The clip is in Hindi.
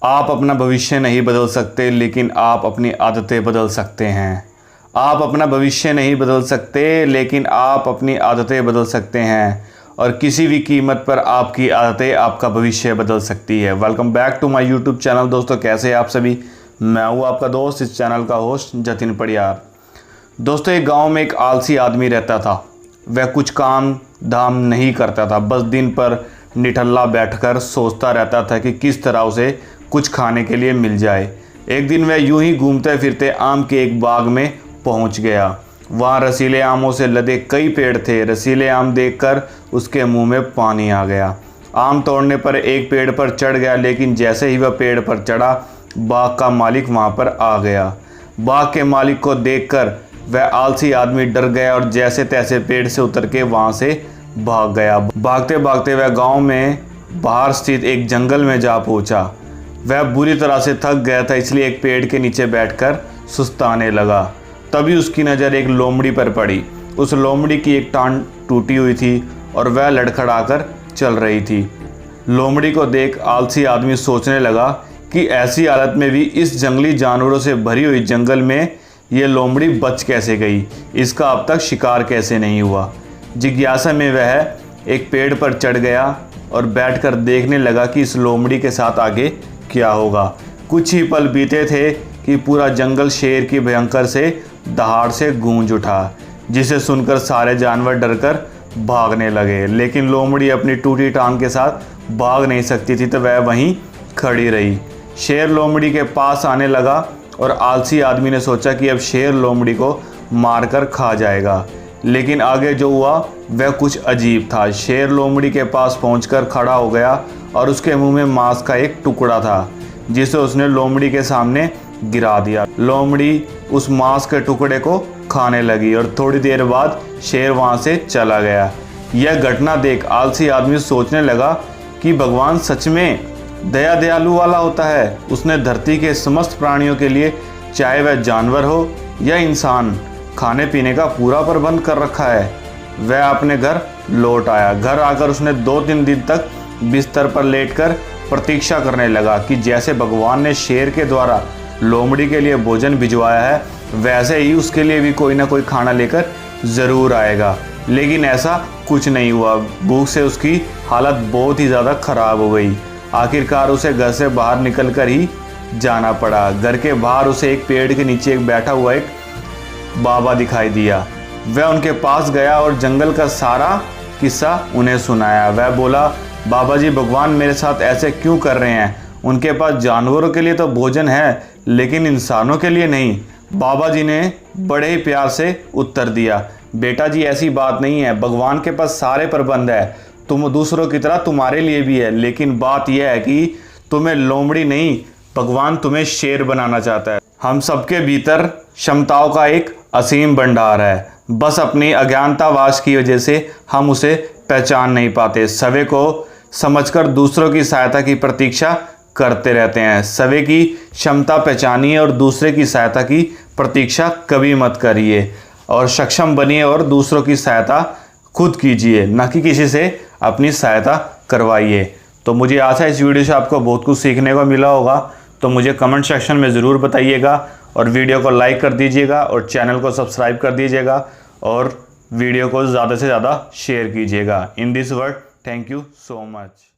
आप अपना भविष्य नहीं बदल सकते, लेकिन आप अपनी आदतें बदल सकते हैं। आप अपना भविष्य नहीं बदल सकते, लेकिन आप अपनी आदतें बदल सकते हैं। और किसी भी कीमत पर आपकी आदतें आपका भविष्य बदल सकती है। Welcome back to my YouTube channel. दोस्तों, कैसे हैं आप सभी? मैं हूँ आपका दोस्त, इस चैनल का होस्ट जतिन पड़ियार। दोस्तों, एक गाँव में एक आलसी आदमी रहता था। वह कुछ काम धाम नहीं करता था, बस दिन पर निठल्ला बैठकर सोचता रहता था कि किस तरह उसे कुछ खाने के लिए मिल जाए। एक दिन वह यूं ही घूमते फिरते आम के एक बाग में पहुंच गया। वहां रसीले आमों से लदे कई पेड़ थे। रसीले आम देखकर उसके मुंह में पानी आ गया। आम तोड़ने पर एक पेड़ पर चढ़ गया, लेकिन जैसे ही वह पेड़ पर चढ़ा, बाग का मालिक वहां पर आ गया। बाग के मालिक को देखकर वह आलसी आदमी डर गया और जैसे तैसे पेड़ से उतर के वहां से भाग गया। भागते भागते वह गांव में बाहर स्थित एक जंगल में जा पहुंचा। वह बुरी तरह से थक गया था, इसलिए एक पेड़ के नीचे बैठकर सुस्ताने लगा। तभी उसकी नज़र एक लोमड़ी पर पड़ी। उस लोमड़ी की एक टांग टूटी हुई थी और वह लड़खड़ाकर चल रही थी। लोमड़ी को देख आलसी आदमी सोचने लगा कि ऐसी हालत में भी इस जंगली जानवरों से भरी हुई जंगल में ये लोमड़ी बच कैसे गई, इसका अब तक शिकार कैसे नहीं हुआ। जिज्ञासा में वह एक पेड़ पर चढ़ गया और बैठकर देखने लगा कि इस लोमड़ी के साथ आगे क्या होगा। कुछ ही पल बीते थे कि पूरा जंगल शेर की भयंकर से दहाड़ से गूंज उठा, जिसे सुनकर सारे जानवर डरकर भागने लगे। लेकिन लोमड़ी अपनी टूटी टांग के साथ भाग नहीं सकती थी, तो वह वहीं खड़ी रही। शेर लोमड़ी के पास आने लगा और आलसी आदमी ने सोचा कि अब शेर लोमड़ी को मारकर खा जाएगा। लेकिन आगे जो हुआ वह कुछ अजीब था। शेर लोमड़ी के पास पहुंचकर खड़ा हो गया और उसके मुंह में मांस का एक टुकड़ा था, जिसे उसने लोमड़ी के सामने गिरा दिया। लोमड़ी उस मांस के टुकड़े को खाने लगी और थोड़ी देर बाद शेर वहां से चला गया। यह घटना देख आलसी आदमी सोचने लगा कि भगवान सच में दया दयालु वाला होता है। उसने धरती के समस्त प्राणियों के लिए, चाहे वह जानवर हो या इंसान, खाने पीने का पूरा प्रबंध कर रखा है। वह अपने घर लौट आया। घर आकर उसने 2-3 दिन तक बिस्तर पर लेटकर प्रतीक्षा करने लगा कि जैसे भगवान ने शेर के द्वारा लोमड़ी के लिए भोजन भिजवाया है, वैसे ही उसके लिए भी कोई ना कोई खाना लेकर ज़रूर आएगा। लेकिन ऐसा कुछ नहीं हुआ। भूख से उसकी हालत बहुत ही ज़्यादा ख़राब हो गई। आखिरकार उसे घर से बाहर निकल कर ही जाना पड़ा। घर के बाहर उसे एक पेड़ के नीचे एक बैठा हुआ एक बाबा दिखाई दिया। वह उनके पास गया और जंगल का सारा किस्सा उन्हें सुनाया। वह बोला, बाबा जी, भगवान मेरे साथ ऐसे क्यों कर रहे हैं? उनके पास जानवरों के लिए तो भोजन है, लेकिन इंसानों के लिए नहीं। बाबा जी ने बड़े ही प्यार से उत्तर दिया, बेटा जी, ऐसी बात नहीं है। भगवान के पास सारे प्रबंध है। तुम दूसरों की तरह तुम्हारे लिए भी है, लेकिन बात यह है कि तुम्हें लोमड़ी नहीं, भगवान तुम्हें शेर बनाना चाहता है। हम सबके भीतर क्षमताओं का एक असीम भंडार है, बस अपनी अज्ञानतावास की वजह से हम उसे पहचान नहीं पाते। सवे को समझकर दूसरों की सहायता की प्रतीक्षा करते रहते हैं। सवे की क्षमता पहचानिए और दूसरे की सहायता की प्रतीक्षा कभी मत करिए, और सक्षम बनिए और दूसरों की सहायता खुद कीजिए, न कि किसी से अपनी सहायता करवाइए। तो मुझे आशा है इस वीडियो से आपको बहुत कुछ सीखने को मिला होगा। तो मुझे कमेंट सेक्शन में ज़रूर बताइएगा और वीडियो को लाइक कर दीजिएगा और चैनल को सब्सक्राइब कर दीजिएगा और वीडियो को ज़्यादा से ज़्यादा शेयर कीजिएगा। In this word, thank you so much.